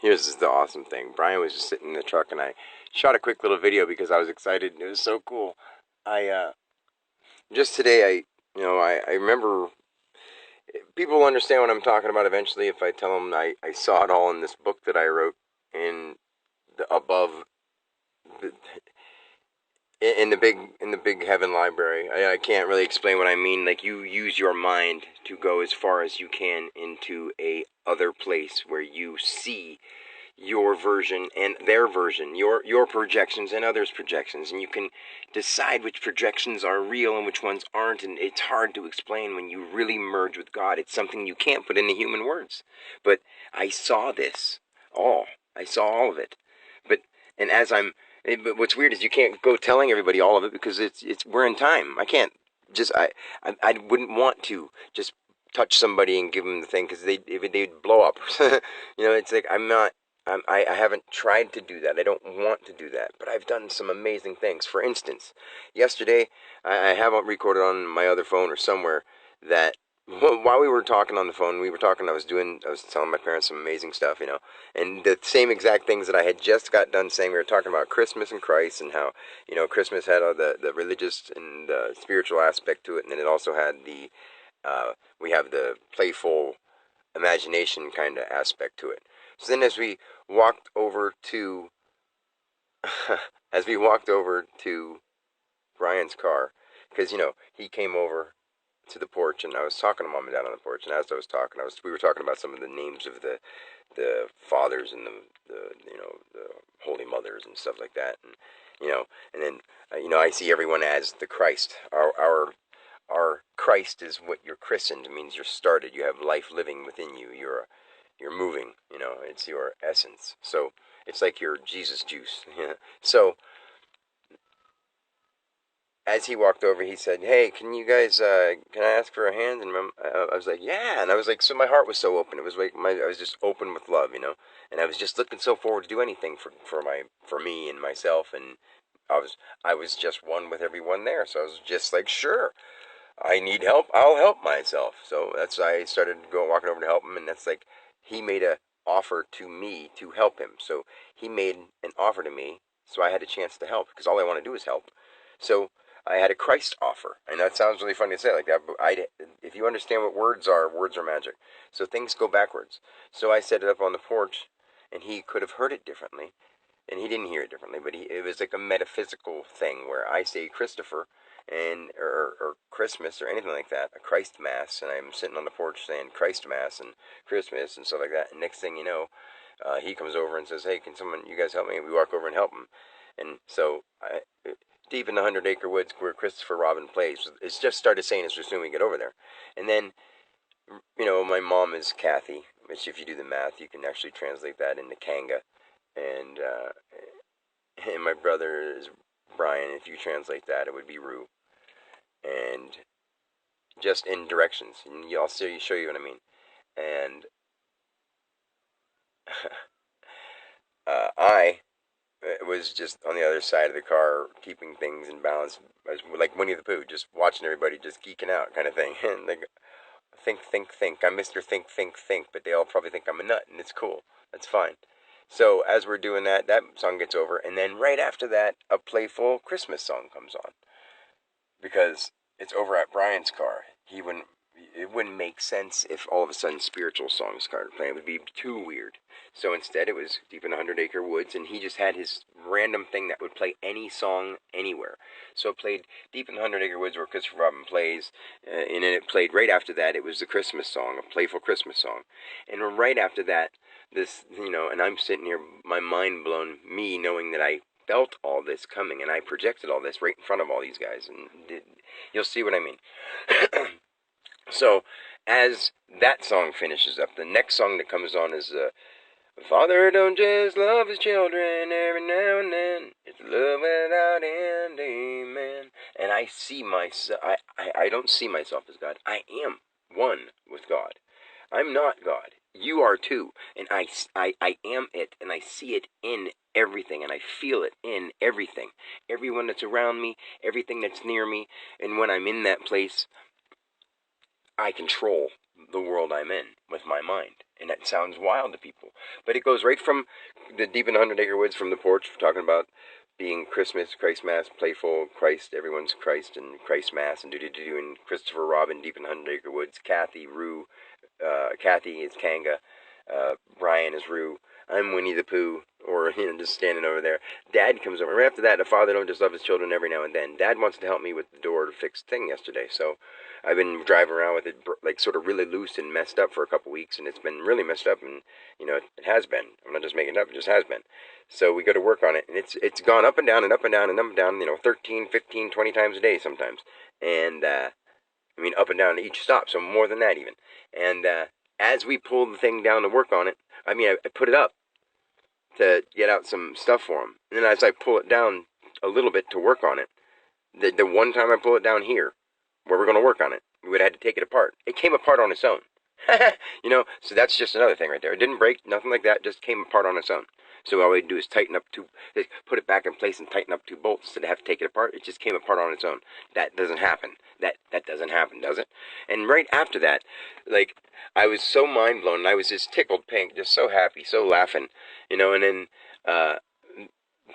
Here's the awesome thing. Brian was just sitting in the truck, and I shot a quick little video because I was excited, and it was so cool. I just today, I remember people will understand what I'm talking about eventually if I tell them I saw it all in this book that I wrote in the above the, in the big heaven library. I can't really explain what I mean. Like, you use your mind to go as far as you can into a other place where you see your version and their version, your projections and others' projections, and you can decide which projections are real and which ones aren't. And it's hard to explain when you really merge with God. It's something you can't put into human words. But I saw this all. I saw all of it. But and as I'm, but what's weird is you can't go telling everybody all of it because it's we're in time. I can't just I wouldn't want to just touch somebody and give them the thing because they'd blow up. It's like I haven't tried to do that. I don't want to do that. But I've done some amazing things. For instance, yesterday, I haven't recorded on my other phone or somewhere that while we were talking on the phone, I was telling my parents some amazing stuff, and the same exact things that I had just got done saying. We were talking about Christmas and Christ and how, Christmas had all the religious and the spiritual aspect to it. And then it also had we have the playful imagination kind of aspect to it. So then as we walked over to as we walked over to Brian's car, because he came over to the porch, and I was talking to Mom and Dad on the porch, and as I was talking, we were talking about some of the names of the fathers and the holy mothers and stuff like that, and then I see everyone as the Christ. Our Christ is what you're christened. It means you're started. You have life living within you. You're moving. It's your essence. So it's like your Jesus juice. So as he walked over, he said, "Hey, can you guys? Can I ask for a hand?" And I was like, "Yeah." And I was like, so my heart was so open. It was like I was just open with love, And I was just looking so forward to do anything for me and myself. And I was just one with everyone there. So I was just like, sure. I need help. I'll help myself. So I started walking over to help him, and that's like he made a offer to me to help him. So he made an offer to me, so I had a chance to help because all I want to do is help. So I had a Christ offer, and that sounds really funny to say like that. But if you understand what words are magic. So things go backwards. So I set it up on the porch, and he could have heard it differently, and he didn't hear it differently. But it was like a metaphysical thing where I say Christopher and or Christmas or anything like that, a Christ Mass, and I'm sitting on the porch saying Christ Mass and Christmas and stuff like that. And next thing you know, he comes over and says, "Hey, can you guys help me?" And we walk over and help him. And so deep in the 100 Acre Woods where Christopher Robin plays, it's just started saying as soon as we get over there. And then, my mom is Kathy, which if you do the math, you can actually translate that into Kanga. And and my brother is Brian. If you translate that, it would be Rue. And just in directions, and I'll show you what I mean. And I was just on the other side of the car, keeping things in balance. I was like Winnie the Pooh, just watching everybody just geeking out, kind of thing. And they go, think, think, think. I'm Mr. Think, Think, Think, but they all probably think I'm a nut, and it's cool. That's fine. So as we're doing that, that song gets over, and then right after that, a playful Christmas song comes on because it's over at Brian's car. It wouldn't make sense if all of a sudden spiritual songs started playing. It would be too weird. So instead, it was Deep in the 100 Acre Woods, and he just had his random thing that would play any song anywhere. So it played Deep in the 100 Acre Woods where Christopher Robin plays, and then it played right after that. It was the Christmas song, a playful Christmas song, and right after that, and I'm sitting here, my mind blown, me knowing that I felt all this coming, and I projected all this right in front of all these guys, and you'll see what I mean. So, as that song finishes up, the next song that comes on is Father don't just love his children every now and then. It's love without end, amen. And I see myself, I don't see myself as God. I am one with God. I'm not God. You are too. And I am it, and I see it in everything, and I feel it in everything. Everyone that's around me, everything that's near me, and when I'm in that place, I control the world I'm in with my mind. And that sounds wild to people. But it goes right from the Deep in 100 Acre Woods from the porch, talking about being Christmas, Christ Mass, playful, Christ, everyone's Christ, and Christ Mass, and do-do-do-do, and Christopher Robin, Deep in 100 Acre Woods, Kathy, Rue, Kathy is Kanga, Brian is Rue, I'm Winnie the Pooh, or, just standing over there. Dad comes over. Right after that, a father don't just love his children every now and then. Dad wants to help me with the door to fix thing yesterday, so I've been driving around with it, like, sort of really loose and messed up for a couple weeks, and it's been really messed up, and, it has been. I'm not just making it up, it just has been. So we go to work on it, and it's gone up and down and up and down and up and down, 13, 15, 20 times a day sometimes. And, up and down each stop, so more than that even. And, as we pull the thing down to work on it, I put it up to get out some stuff for him. And then as I pull it down a little bit to work on it, the one time I pull it down here, where we're going to work on it, we would have had to take it apart. It came apart on its own. So that's just another thing right there. It didn't break, nothing like that, just came apart on its own. So all we do is put it back in place and tighten up 2 bolts instead of have to take it apart. It just came apart on its own. That doesn't happen. That doesn't happen, does it? And right after that, like, I was so mind blown, and I was just tickled pink, just so happy, so laughing, and then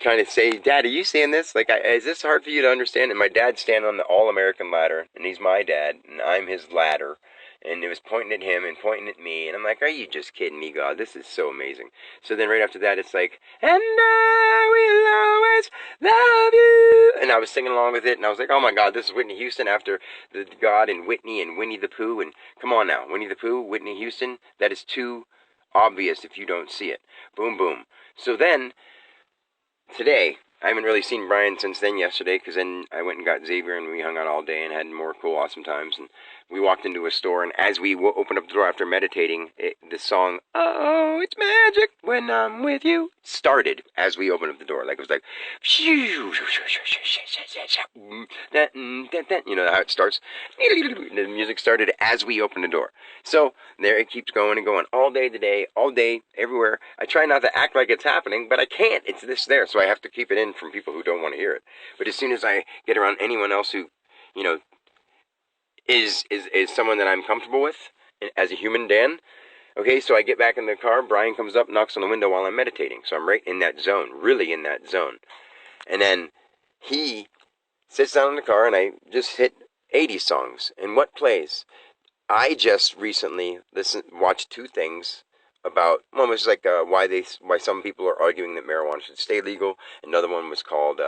trying to say, Dad, are you seeing this? Like, is this hard for you to understand? And my dad's standing on the All-American ladder, and he's my dad, and I'm his ladder. And it was pointing at him and pointing at me. And I'm like, are you just kidding me, God? This is so amazing. So then right after that, it's like, and I will always love you. And I was singing along with it. And I was like, oh, my God, this is Whitney Houston after the God and Whitney and Winnie the Pooh. And come on now, Winnie the Pooh, Whitney Houston. That is too obvious if you don't see it. Boom, boom. So then today, I haven't really seen Brian since then yesterday, because then I went and got Xavier, and we hung out all day and had more cool, awesome times. And we walked into a store, and as we opened up the door after meditating, the song, oh, it's magic when I'm with you, started as we opened up the door. Like, it was like, how it starts. The music started as we opened the door. So there it keeps going and going all day today, all day, everywhere. I try not to act like it's happening, but I can't. It's this there, so I have to keep it in from people who don't want to hear it. But as soon as I get around anyone else who, is someone that I'm comfortable with as a human, Dan. Okay, so I get back in the car. Brian comes up, knocks on the window while I'm meditating. So I'm right in that zone, really in that zone. And then he sits down in the car, and I just hit 80s songs. And what plays? I just recently watched 2 things about. One was like why some people are arguing that marijuana should stay legal. Another one was called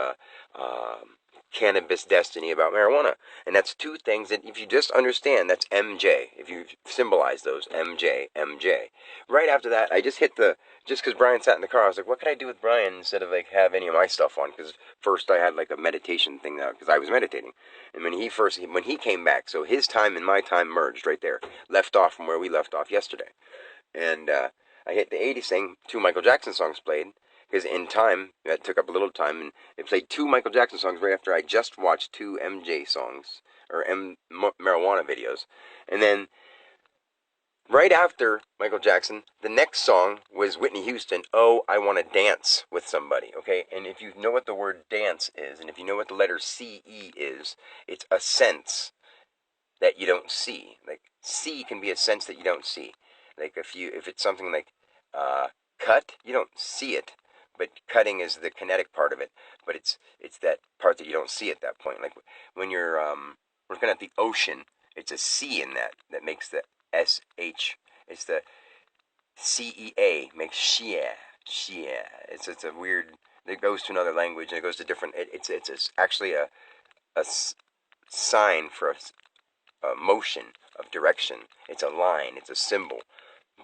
Cannabis Destiny, about marijuana. And that's 2 things that if you just understand, that's MJ. If you symbolize those, MJ, MJ. Right after that, I just hit just because Brian sat in the car, I was like, what could I do with Brian instead of like have any of my stuff on? Because first I had like a meditation thing because I was meditating. And when he came back, so his time and my time merged right there. Left off from where we left off yesterday. And I hit the 80s thing, 2 Michael Jackson songs played. Because in time, that took up a little time, and it played 2 Michael Jackson songs right after I just watched 2 MJ songs, or marijuana videos. And then, right after Michael Jackson, the next song was Whitney Houston, Oh, I Want to Dance with Somebody, okay? And if you know what the word dance is, and if you know what the letter C-E is, it's a sense that you don't see. Like, see can be a sense that you don't see. Like, if it's something like cut, you don't see it. But cutting is the kinetic part of it. But it's that part that you don't see at that point. Like when you're looking at the ocean, it's a C in that makes the S-H. It's the C-E-A, makes shia. It's a weird, it goes to another language, and it goes to different, it's actually a sign for a motion of direction. It's a line, it's a symbol.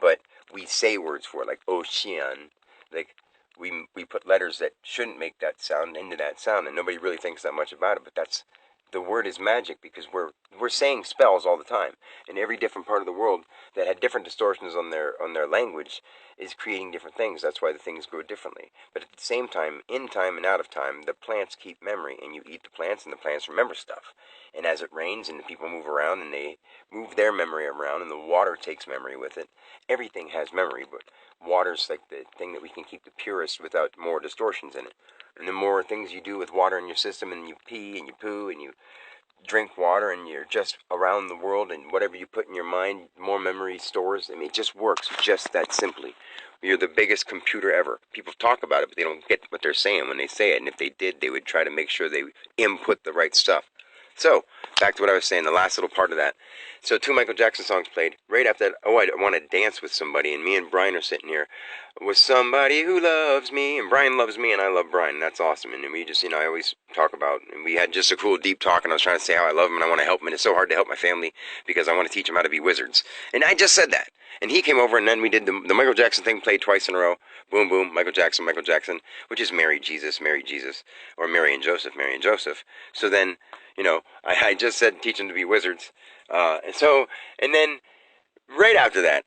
But we say words for it, like ocean, like, we put letters that shouldn't make that sound into that sound, and nobody really thinks that much about it. But the word is magic, because we're saying spells all the time, and every different part of the world that had different distortions on their language is creating different things. That's why the things grow differently. But at the same time, in time and out of time, the plants keep memory, and you eat the plants, and the plants remember stuff. And as it rains, and the people move around, and they move their memory around, and the water takes memory with it. Everything has memory, but water's like the thing that we can keep the purest without more distortions in it. And the more things you do with water in your system, and you pee and you poo and you drink water and you're just around the world, and whatever you put in your mind, more memory stores. I mean, it just works just that simply. You're the biggest computer ever. People talk about it, but they don't get what they're saying when they say it. And if they did, they would try to make sure they input the right stuff. So, back to what I was saying, the last little part of that. So, two Michael Jackson songs played. Right after that, oh, I want to dance with somebody. And me and Brian are sitting here with somebody who loves me. And Brian loves me, and I love Brian. And that's awesome. And we just, I always talk about, and we had just a cool deep talk, and I was trying to say how I love him and I want to help him. And it's so hard to help my family because I want to teach them how to be wizards. And I just said that. And he came over, and then we did the Michael Jackson thing, played twice in a row. Boom, boom, Michael Jackson, which is Mary Jesus, or Mary and Joseph. So then, I just said teach them to be wizards. And then right after that,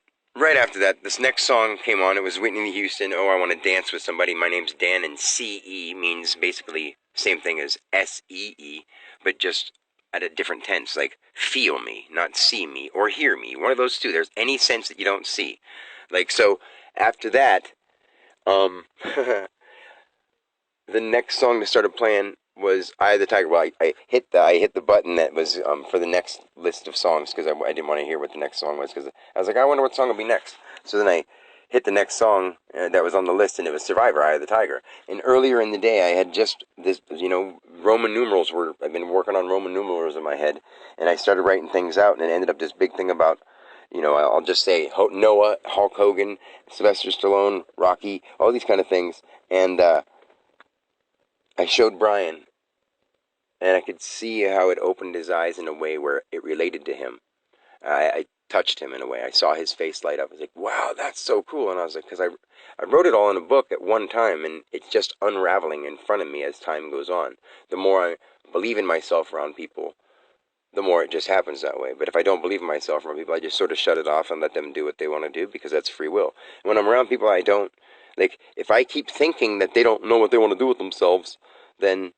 this next song came on. It was Whitney Houston, Oh, I Want to Dance with Somebody. My name's Dan, and C-E means basically same thing as S-E-E, but just at a different tense, like feel me, not see me, or hear me. One of those two. There's any sense that you don't see. Like, so after that, the next song that started playing was Eye of the Tiger. Well, I hit the button that was for the next list of songs because I didn't want to hear what the next song was because I was like, I wonder what song will be next. So then I hit the next song that was on the list, and it was Survivor, Eye of the Tiger. And earlier in the day, I had just this, Roman numerals I've been working on Roman numerals in my head, and I started writing things out, and it ended up this big thing about, I'll just say Noah, Hulk Hogan, Sylvester Stallone, Rocky, all these kind of things. And I showed Brian, and I could see how it opened his eyes in a way where it related to him. I touched him in a way. I saw his face light up. I was like, wow, that's so cool. And I was like, because I wrote it all in a book at one time, and it's just unraveling in front of me as time goes on. The more I believe in myself around people, the more it just happens that way. But if I don't believe in myself around people, I just sort of shut it off and let them do what they want to do because that's free will. When I'm around people, I don't, like, if I keep thinking that they don't know what they want to do with themselves, then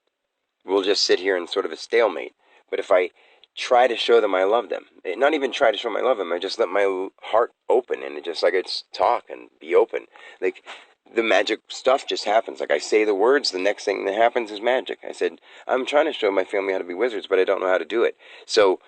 we'll just sit here in sort of a stalemate. But if I try to show them I love them, not even try to show them I love them, I just let my heart open, and it just like it's talk and be open. Like, the magic stuff just happens. Like, I say the words, the next thing that happens is magic. I said, I'm trying to show my family how to be wizards, but I don't know how to do it. So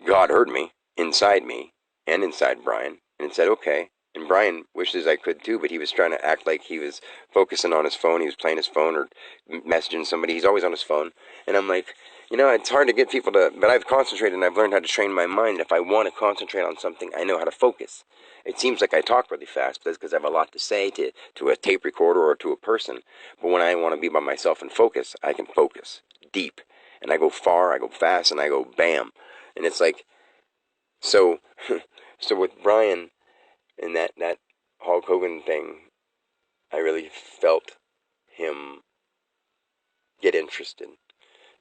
God heard me, and inside Brian, and said, okay. And Brian wishes I could too, but he was trying to act like he was focusing on his phone. He was playing his phone or messaging somebody. He's always on his phone. And I'm like, it's hard to get people to, but I've concentrated and I've learned how to train my mind. If I want to concentrate on something, I know how to focus. It seems like I talk really fast, but that's because I have a lot to say to a tape recorder or to a person. But when I want to be by myself and focus, I can focus deep. And I go far, I go fast, and I go bam. And it's like, so with Brian and that Hulk Hogan thing, I really felt him get interested.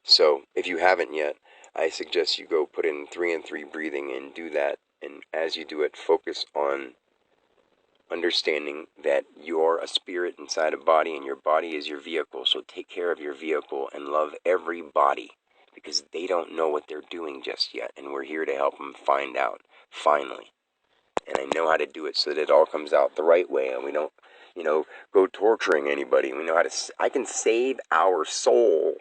So if you haven't yet, I suggest you go put in 3 and 3 breathing and do that. And as you do it, focus on understanding that you're a spirit inside a body, and your body is your vehicle. So take care of your vehicle and love every body, because they don't know what they're doing just yet, and we're here to help them find out, finally. And I know how to do it so that it all comes out the right way, and we don't, go torturing anybody. We know how to, I can save our soul,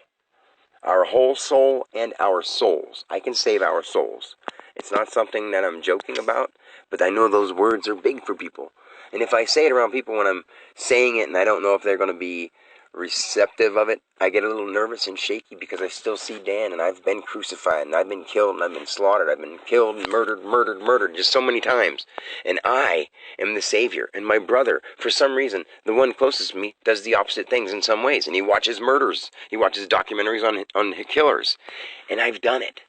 our whole soul, and our souls. I can save our souls. It's not something that I'm joking about, but I know those words are big for people. And if I say it around people when I'm saying it and I don't know if they're going to be receptive of it, I get a little nervous and shaky because I still see Dan, and I've been crucified, and I've been killed, and I've been slaughtered. I've been killed and murdered just so many times. And I am the Savior. And my brother, for some reason, the one closest to me, does the opposite things in some ways. And he watches murders. He watches documentaries on killers. And I've done it.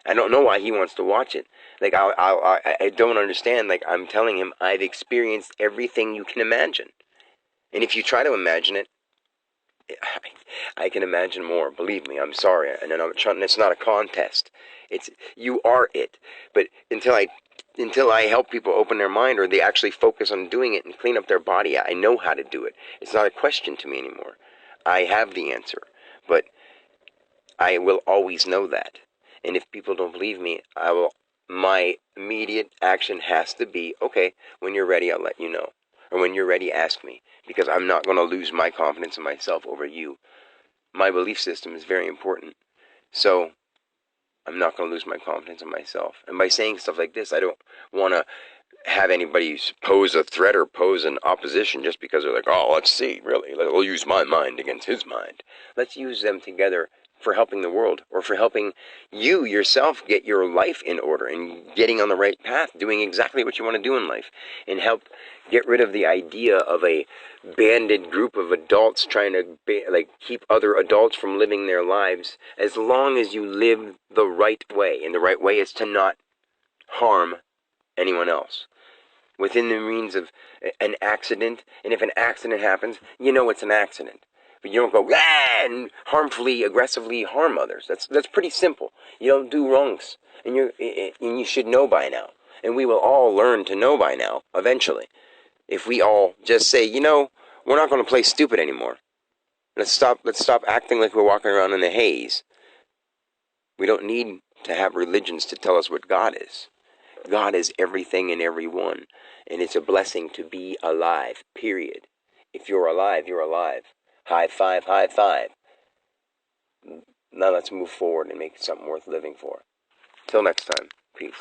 I don't know why he wants to watch it. Like, I don't understand. Like, I'm telling him I've experienced everything you can imagine. And if you try to imagine it, I can imagine more. Believe me, I'm sorry. And it's not a contest. You are it. But until I help people open their mind, or they actually focus on doing it and clean up their body, I know how to do it. It's not a question to me anymore. I have the answer. But I will always know that. And if people don't believe me, my immediate action has to be, okay, when you're ready, I'll let you know. Or when you're ready, ask me. Because I'm not going to lose my confidence in myself over you. My belief system is very important. So, I'm not going to lose my confidence in myself. And by saying stuff like this, I don't want to have anybody pose a threat or pose an opposition just because they're like, oh, let's see, really, we'll use my mind against his mind. Let's use them together for helping the world, or for helping you yourself get your life in order and getting on the right path, doing exactly what you want to do in life, and help get rid of the idea of a banded group of adults trying to keep other adults from living their lives, as long as you live the right way. And the right way is to not harm anyone else within the means of an accident. And if an accident happens, you know it's an accident. But you don't go and harmfully, aggressively harm others. That's pretty simple. You don't do wrongs, and you should know by now. And we will all learn to know by now eventually. If we all just say, we're not going to play stupid anymore. Let's stop acting like we're walking around in a haze. We don't need to have religions to tell us what God is. God is everything and everyone, and it's a blessing to be alive, period. If you're alive, you're alive. High five, high five. Now let's move forward and make something worth living for. Till next time, peace.